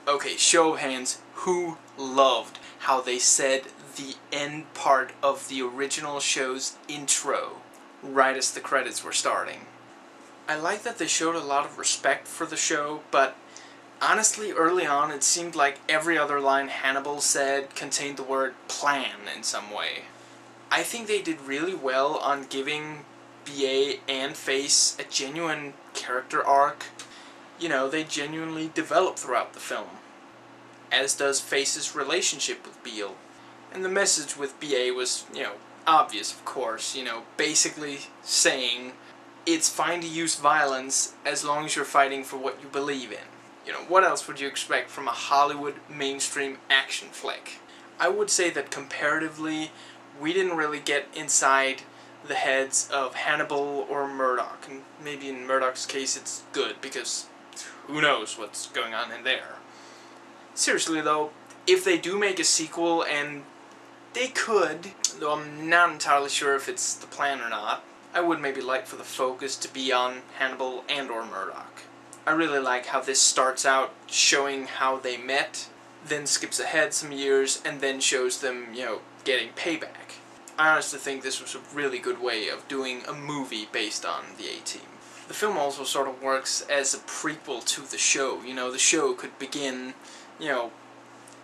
Okay, show of hands, who loved how they said the end part of the original show's intro right as the credits were starting? I like that they showed a lot of respect for the show, but honestly, early on it seemed like every other line Hannibal said contained the word plan in some way. I think they did really well on giving BA and Face a genuine character arc. You know, they genuinely develop throughout the film, as does Face's relationship with Beale. And the message with BA was, obvious, of course, basically saying it's fine to use violence as long as you're fighting for what you believe in. What else would you expect from a Hollywood mainstream action flick? I would say that comparatively, we didn't really get inside the heads of Hannibal or Murdoch, and maybe in Murdoch's case it's good, because who knows what's going on in there. Seriously though, if they do make a sequel, and they could, though I'm not entirely sure if it's the plan or not, I would maybe like for the focus to be on Hannibal and or Murdoch. I really like how this starts out showing how they met, then skips ahead some years, and then shows them, getting payback. I honestly think this was a really good way of doing a movie based on the A-Team. The film also sort of works as a prequel to the show. The show could begin,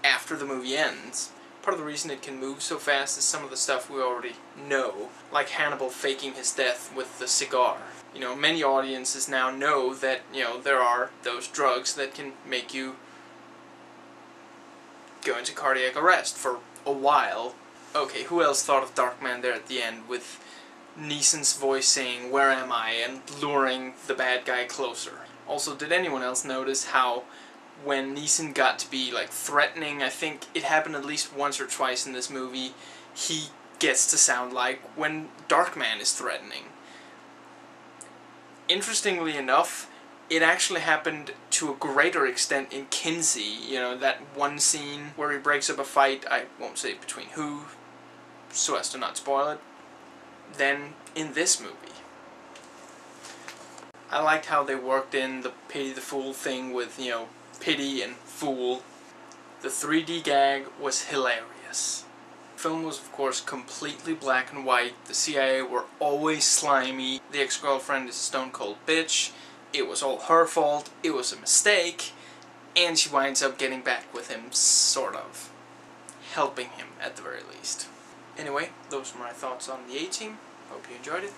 after the movie ends. Part of the reason it can move so fast is some of the stuff we already know, like Hannibal faking his death with the cigar. Many audiences now know that, there are those drugs that can make you go into cardiac arrest for a while. Okay, who else thought of Darkman there at the end, with Neeson's voice saying, "Where am I?" and luring the bad guy closer? Also, did anyone else notice how when Neeson got to be, threatening, I think it happened at least once or twice in this movie, he gets to sound like when Darkman is threatening. Interestingly enough, it actually happened to a greater extent in Kinsey, that one scene where he breaks up a fight, I won't say between who, so as to not spoil it, than in this movie. I liked how they worked in the pity the fool thing with, pity and fool. The 3D gag was hilarious. The film was, of course, completely black and white. The CIA were always slimy. The ex-girlfriend is a stone-cold bitch. It was all her fault. It was a mistake. And she winds up getting back with him, sort of. Helping him, at the very least. Anyway, those were my thoughts on the A-Team. Hope you enjoyed it.